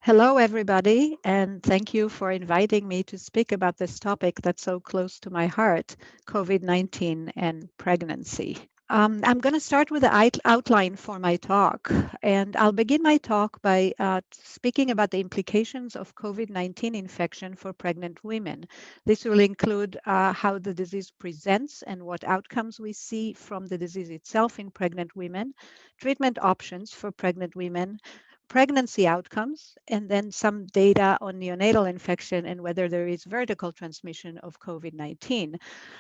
Hello, everybody, and thank you for inviting me to speak about this topic that's so close to my heart, COVID-19 and pregnancy. I'm going to start with the outline for my talk, and I'll begin my talk by speaking about the implications of COVID-19 infection for pregnant women. This will include how the disease presents and what outcomes we see from the disease itself in pregnant women, treatment options for pregnant women, pregnancy outcomes, and then some data on neonatal infection and whether there is vertical transmission of COVID-19.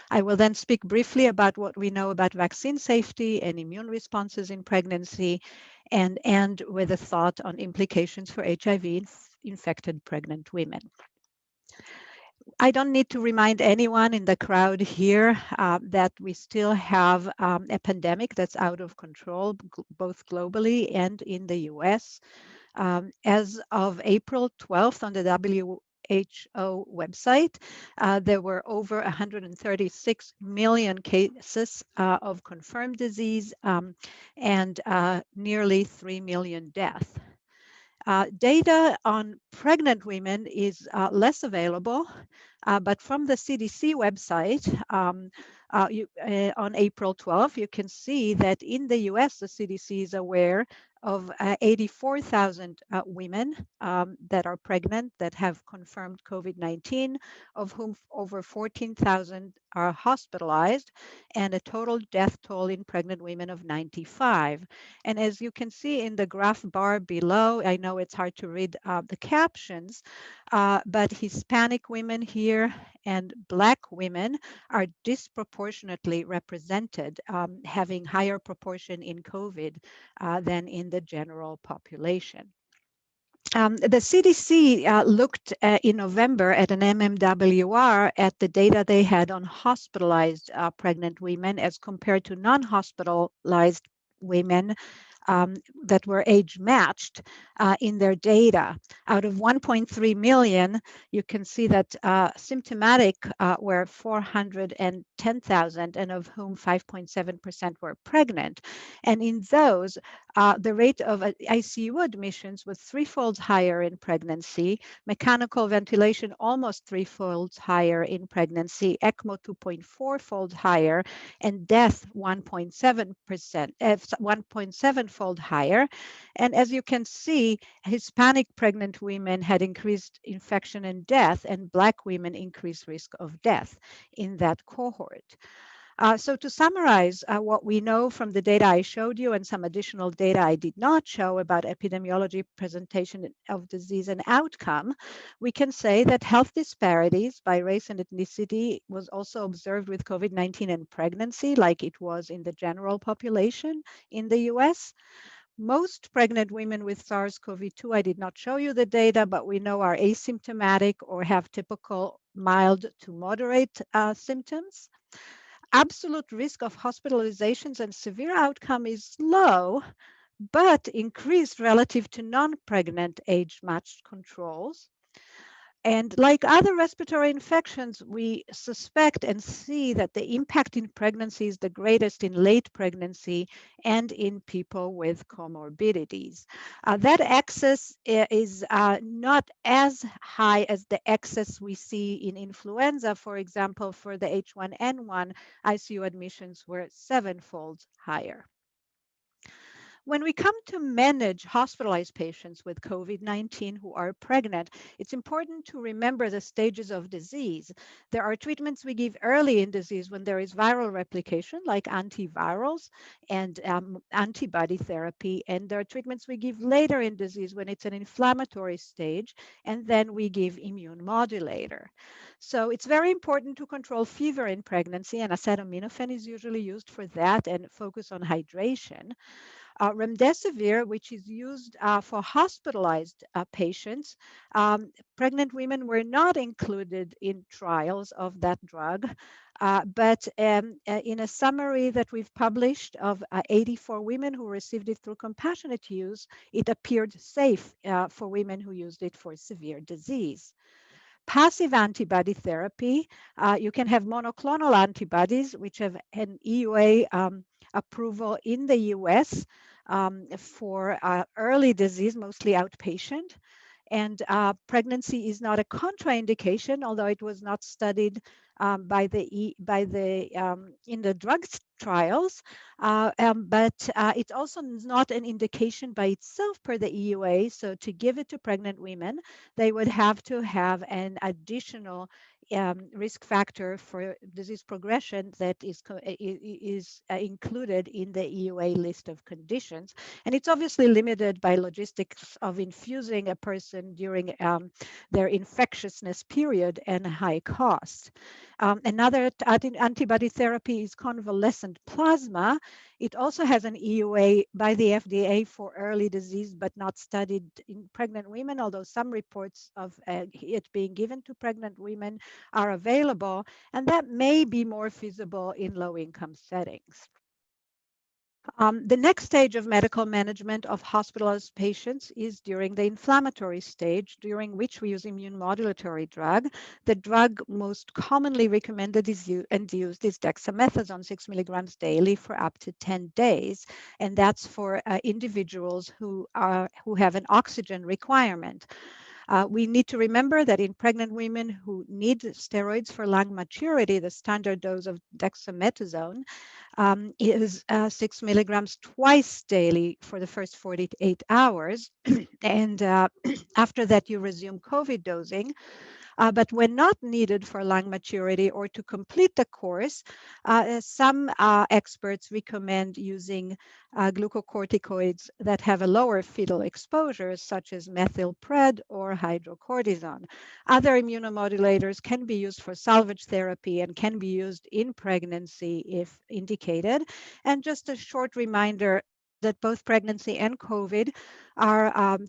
I will then speak briefly about what we know about vaccine safety and immune responses in pregnancy, and end with a thought on implications for HIV-infected pregnant women. I don't need to remind anyone in the crowd here that we still have a pandemic that's out of control, both globally and in the US. As of April 12th on the WHO website, there were over 136 million cases of confirmed disease and nearly 3 million deaths. Data on pregnant women is less available, but from the CDC website on April 12th, you can see that in the US, the CDC is aware of 84,000 women that are pregnant that have confirmed COVID-19, of whom over 14,000 are hospitalized, and a total death toll in pregnant women of 95. And as you can see in the graph bar below, I know it's hard to read the captions, but Hispanic women here and Black women are disproportionately represented, having higher proportion in COVID than in the general population. The CDC looked in November at an MMWR at the data they had on hospitalized pregnant women as compared to non-hospitalized women that were age matched in their data. Out of 1.3 million, you can see that symptomatic were 410,000, and of whom 5.7% were pregnant. And in those, the rate of ICU admissions was threefold higher in pregnancy, mechanical ventilation almost threefold higher in pregnancy, ECMO 2.4-fold higher, and death 1.7-fold higher. And as you can see, Hispanic pregnant women had increased infection and death, and Black women increased risk of death in that cohort. So to summarize what we know from the data I showed you and some additional data I did not show about epidemiology, presentation of disease and outcome, we can say that health disparities by race and ethnicity was also observed with COVID-19 and pregnancy, like it was in the general population in the US. Most pregnant women with SARS-CoV-2, I did not show you the data, but we know are asymptomatic or have typical mild to moderate symptoms. Absolute risk of hospitalizations and severe outcome is low, but increased relative to non-pregnant age-matched controls. And like other respiratory infections, we suspect and see that the impact in pregnancy is the greatest in late pregnancy and in people with comorbidities. That excess is not as high as the excess we see in influenza. For example, for the H1N1, ICU admissions were 7-fold higher. When we come to manage hospitalized patients with COVID-19 who are pregnant, it's important to remember the stages of disease. There are treatments we give early in disease when there is viral replication, like antivirals and antibody therapy. And there are treatments we give later in disease when it's an inflammatory stage, and then we give immune modulator. So it's very important to control fever in pregnancy, and acetaminophen is usually used for that, and focus on hydration. Remdesivir, which is used for hospitalized patients, pregnant women were not included in trials of that drug. But in a summary that we've published of 84 women who received it through compassionate use, it appeared safe for women who used it for severe disease. Passive antibody therapy, you can have monoclonal antibodies, which have an EUA approval in the US for early disease, mostly outpatient. And pregnancy is not a contraindication, although it was not studied in the drugs trials, but it's also not an indication by itself per the EUA. So to give it to pregnant women, they would have to have an additional risk factor for disease progression that is included in the EUA list of conditions. And it's obviously limited by logistics of infusing a person during their infectiousness period and high cost. Another antibody therapy is convalescent plasma. It also has an EUA by the FDA for early disease, but not studied in pregnant women, although some reports of it being given to pregnant women are available, and that may be more feasible in low-income settings. The next stage of medical management of hospitalized patients is during the inflammatory stage, during which we use immune modulatory drug. The drug most commonly recommended and used is dexamethasone, 6 milligrams daily for up to 10 days. And that's for individuals who have an oxygen requirement. We need to remember that in pregnant women who need steroids for lung maturity, the standard dose of dexamethasone is 6 milligrams twice daily for the first 48 hours. And after that, you resume COVID dosing. But when not needed for lung maturity or to complete the course, some experts recommend using glucocorticoids that have a lower fetal exposure, such as methylpred or hydrocortisone. Other immunomodulators can be used for salvage therapy and can be used in pregnancy if indicated. And just a short reminder that both pregnancy and COVID are,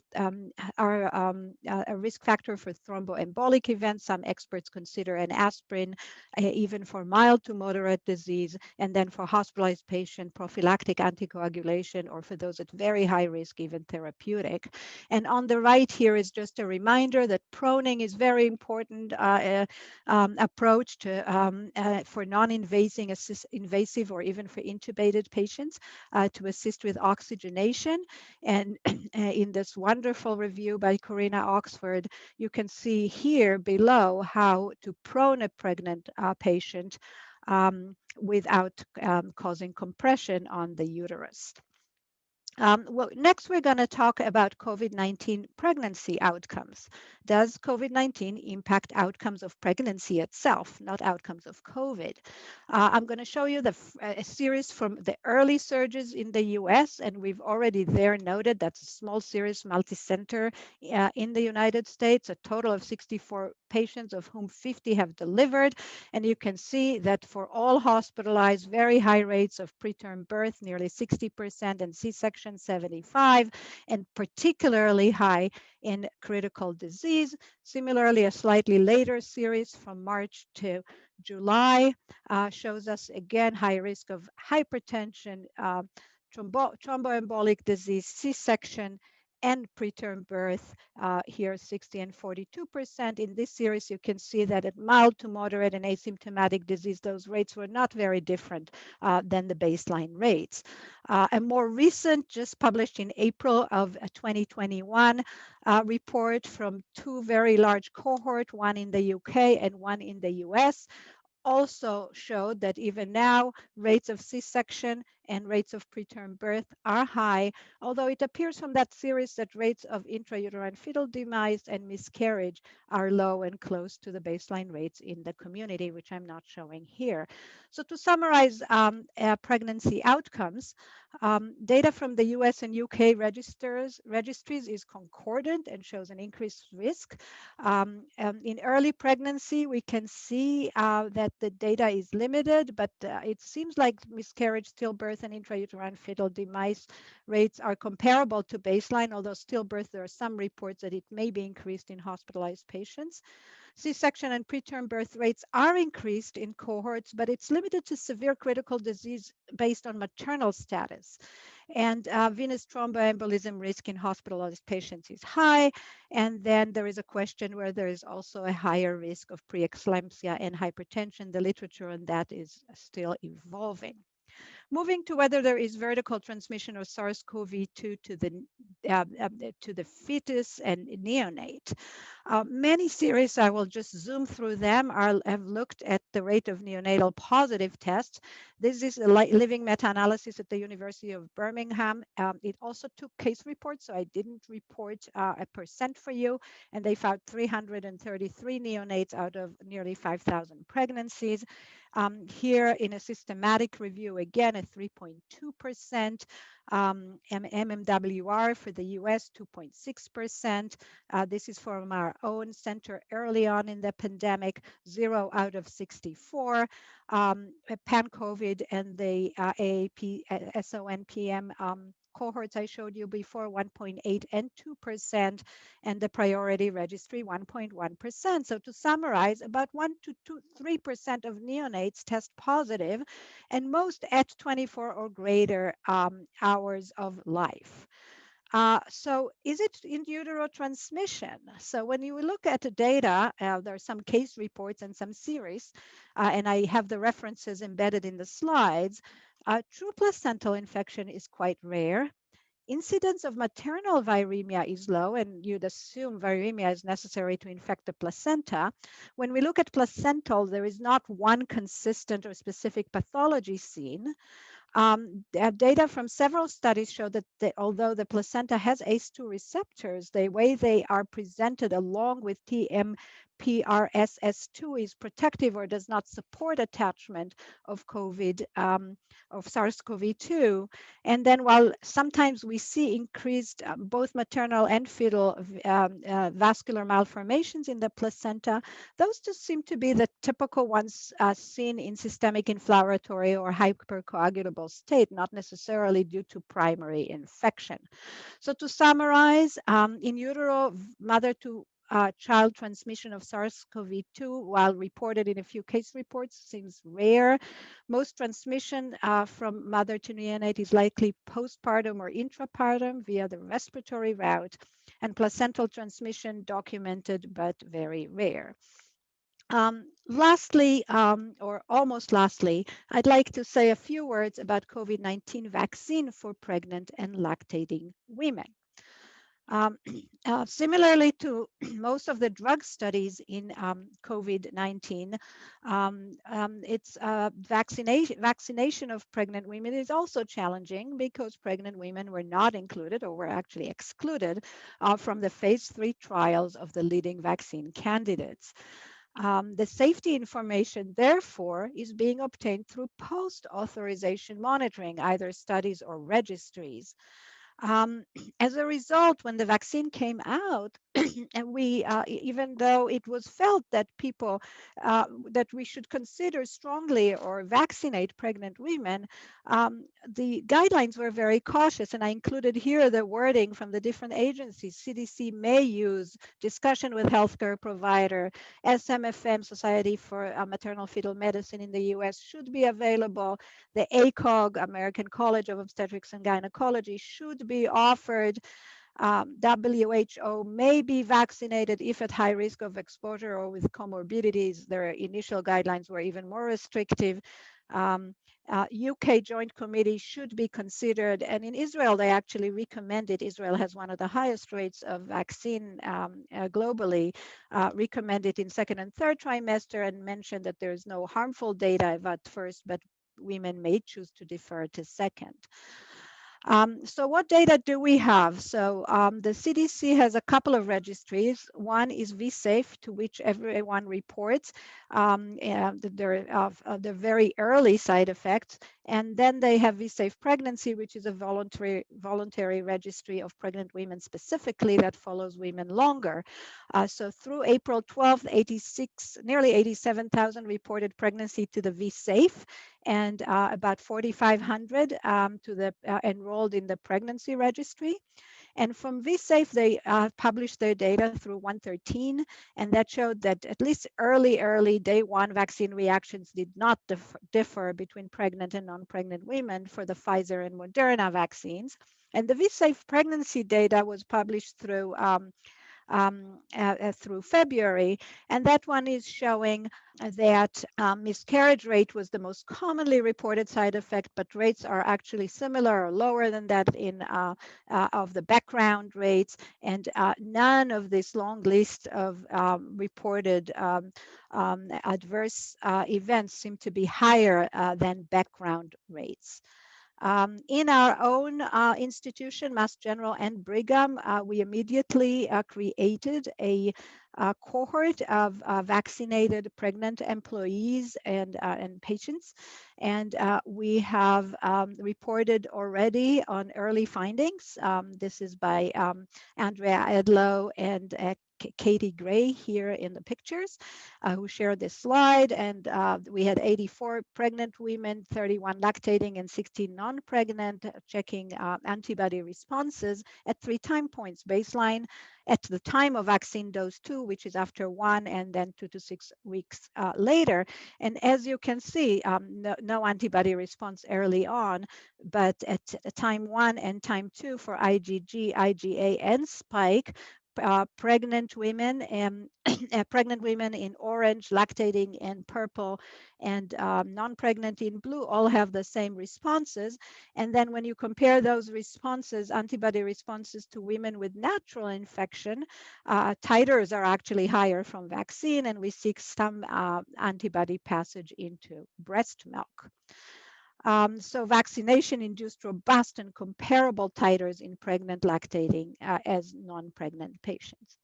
a risk factor for thromboembolic events. Some experts consider an aspirin even for mild to moderate disease, and then for hospitalized patient, prophylactic anticoagulation, or for those at very high risk, even therapeutic. And on the right here is just a reminder that proning is very important approach for non-invasive or even for intubated patients to assist with oxygenation. And in this wonderful review by Corina Oxford, you can see here below how to prone a pregnant patient without causing compression on the uterus. Well, next, we're going to talk about COVID-19 pregnancy outcomes. Does COVID-19 impact outcomes of pregnancy itself, not outcomes of COVID? I'm going to show you a series from the early surges in the US, and we've already there noted that's a small series, multi-center in the United States, a total of 64 patients, of whom 50 have delivered. And you can see that for all hospitalized, very high rates of preterm birth, nearly 60%, and C-section 75, and particularly high in critical disease. Similarly, a slightly later series from March to July shows us again high risk of hypertension, thromboembolic disease, C-section, and preterm birth, here 60 and 42%. In this series, you can see that at mild to moderate and asymptomatic disease, those rates were not very different than the baseline rates. A more recent, just published in April of 2021, report from two very large cohort, one in the UK and one in the US, also showed that even now rates of C-section and rates of preterm birth are high, although it appears from that series that rates of intrauterine fetal demise and miscarriage are low and close to the baseline rates in the community, which I'm not showing here. So to summarize pregnancy outcomes, data from the US and UK registries is concordant and shows an increased risk. In early pregnancy, we can see that the data is limited, but it seems like miscarriage, stillbirth, and intrauterine fetal demise rates are comparable to baseline, although stillbirth, there are some reports that it may be increased in hospitalized patients. C-section and preterm birth rates are increased in cohorts, but it's limited to severe critical disease based on maternal status. And venous thromboembolism risk in hospitalized patients is high. And then there is a question where there is also a higher risk of preeclampsia and hypertension. The literature on that is still evolving. Moving to whether there is vertical transmission of SARS-CoV-2 to the fetus and neonate. Many series, I will just zoom through them, have looked at the rate of neonatal positive tests. This is a living meta-analysis at the University of Birmingham. It also took case reports, so I didn't report a percent for you, and they found 333 neonates out of nearly 5,000 pregnancies. Here in a systematic review, again, a 3.2%. MMWR for the US, 2.6%. This is from our own center early on in the pandemic, 0 out of 64. Pan-COVID and the AAP, SONPM cohorts I showed you before, 1.8 and 2%, and the priority registry, 1.1%. So to summarize, about 1 to 3% of neonates test positive, and most at 24 or greater hours of life. So is it in utero transmission? So when you look at the data, there are some case reports and some series, and I have the references embedded in the slides. True placental infection is quite rare. Incidence of maternal viremia is low, and you'd assume viremia is necessary to infect the placenta. When we look at placental, there is not one consistent or specific pathology seen. Data from several studies show that although the placenta has ACE2 receptors, the way they are presented along with TMPRSS2 is protective or does not support attachment of of SARS-CoV-2. And then while sometimes we see increased both maternal and fetal vascular malformations in the placenta, those just seem to be the typical ones seen in systemic inflammatory or hypercoagulable state, not necessarily due to primary infection. So to summarize, in utero, mother to child transmission of SARS-CoV-2, while reported in a few case reports, seems rare. Most transmission from mother to neonate is likely postpartum or intrapartum via the respiratory route, and placental transmission documented but very rare. Lastly, or almost lastly, I'd like to say a few words about COVID-19 vaccine for pregnant and lactating women. Um, Similarly to most of the drug studies in COVID-19, its vaccination of pregnant women is also challenging because pregnant women were not included or were actually excluded from the phase 3 trials of the leading vaccine candidates. The safety information, therefore, is being obtained through post-authorization monitoring, either studies or registries. Um, as a result, when the vaccine came out, and even though it was felt that that we should consider strongly or vaccinate pregnant women, the guidelines were very cautious. And I included here the wording from the different agencies. CDC may use discussion with healthcare provider, SMFM, Society for Maternal Fetal Medicine in the US, should be available. The ACOG, American College of Obstetrics and Gynecology, should be offered. WHO may be vaccinated if at high risk of exposure or with comorbidities. Their initial guidelines were even more restrictive. UK Joint Committee should be considered. And in Israel, they actually recommended, Israel has one of the highest rates of vaccine globally, recommended in second and third trimester, and mentioned that there is no harmful data at first, but women may choose to defer to second. So what data do we have? So the CDC has a couple of registries. One is VSafe, to which everyone reports the very early side effects. And then they have VSafe Pregnancy, which is a voluntary registry of pregnant women specifically that follows women longer. So through April 12th, nearly 87,000 reported pregnancy to the VSafe, and about 4,500 to the enrolled in the pregnancy registry. And from VSafe, they published their data through 113, and that showed that at least early day one vaccine reactions did not differ between pregnant and non-pregnant women for the Pfizer and Moderna vaccines. And the VSafe pregnancy data was published through through February. And that one is showing that miscarriage rate was the most commonly reported side effect, but rates are actually similar or lower than that in of the background rates, and none of this long list of reported adverse events seem to be higher than background rates. In our own institution, Mass General and Brigham, we immediately created a cohort of vaccinated pregnant employees and patients. And we have reported already on early findings. This is by Andrea Edlow and Katie Gray here in the pictures, who shared this slide. And we had 84 pregnant women, 31 lactating, and 16 non-pregnant, checking antibody responses at 3 time points: baseline, at the time of vaccine dose 2, which is after 1, and then 2 to 6 weeks later. And as you can see, no antibody response early on, but at time 1 and time 2 for IgG, IgA, and spike, pregnant women and pregnant women in orange, lactating in purple, and non-pregnant in blue all have the same responses. And then when you compare those responses, antibody responses, to women with natural infection, titers are actually higher from vaccine, and we see some antibody passage into breast milk. So vaccination induced robust and comparable titers in pregnant, lactating as non-pregnant patients.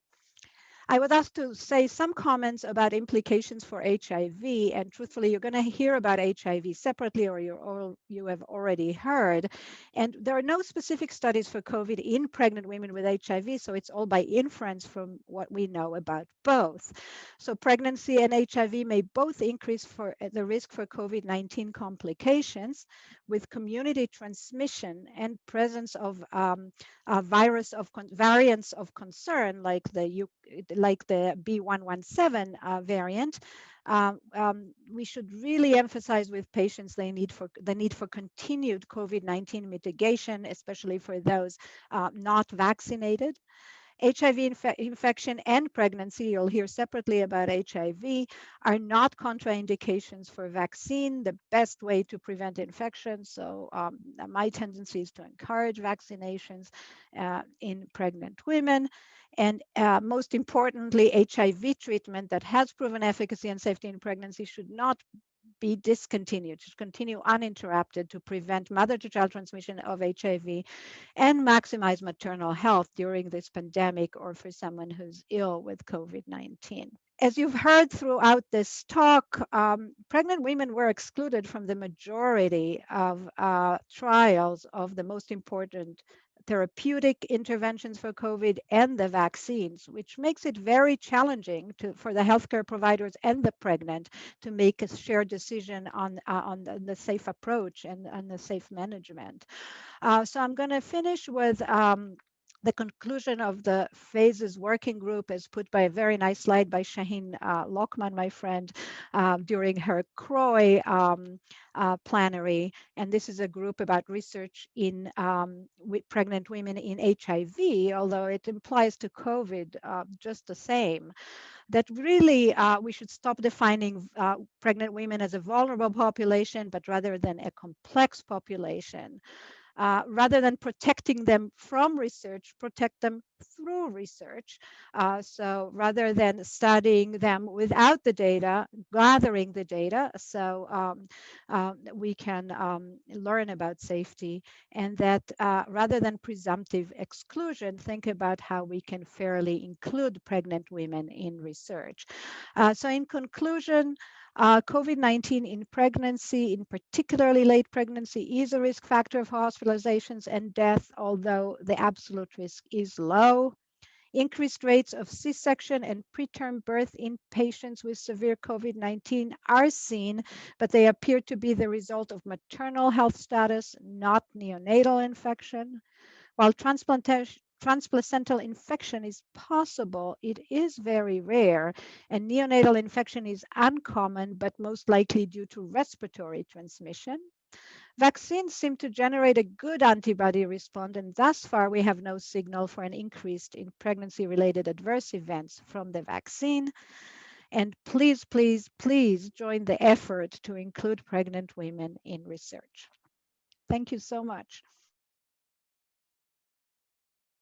I was asked to say some comments about implications for HIV, and truthfully, you're going to hear about HIV separately, or you have already heard. And there are no specific studies for COVID in pregnant women with HIV, so it's all by inference from what we know about both. So pregnancy and HIV may both increase for the risk for COVID-19 complications, with community transmission and presence of variants of concern, like the B117 variant. We should really emphasize with patients the need for continued COVID-19 mitigation, especially for those not vaccinated. HIV infection and pregnancy, you'll hear separately about HIV, are not contraindications for vaccine, the best way to prevent infection. So my tendency is to encourage vaccinations in pregnant women. And most importantly, HIV treatment that has proven efficacy and safety in pregnancy should not be discontinued, should continue uninterrupted to prevent mother-to-child transmission of HIV and maximize maternal health during this pandemic, or for someone who's ill with COVID-19. As you've heard throughout this talk, pregnant women were excluded from the majority of trials of the most important therapeutic interventions for COVID and the vaccines, which makes it very challenging for the healthcare providers and the pregnant to make a shared decision on the safe approach and the safe management. So I'm going to finish with the conclusion of the phases working group, as put by a very nice slide by Shaheen Lokman, my friend, during her CROI plenary. And this is a group about research in with pregnant women in HIV, although it implies to COVID just the same. That really we should stop defining pregnant women as a vulnerable population, but rather than a complex population. Rather than protecting them from research, protect them through research. So rather than studying them without the data, gathering the data so we can learn about safety, and that rather than presumptive exclusion, think about how we can fairly include pregnant women in research. So in conclusion, COVID-19 in pregnancy, in particularly late pregnancy, is a risk factor for hospitalizations and death, although the absolute risk is low. Increased rates of C-section and preterm birth in patients with severe COVID-19 are seen, but they appear to be the result of maternal health status, not neonatal infection. While transplacental infection is possible, it is very rare, and neonatal infection is uncommon, but most likely due to respiratory transmission. Vaccines seem to generate a good antibody response, and thus far we have no signal for an increase in pregnancy-related adverse events from the vaccine. And please, please, please join the effort to include pregnant women in research. Thank you so much.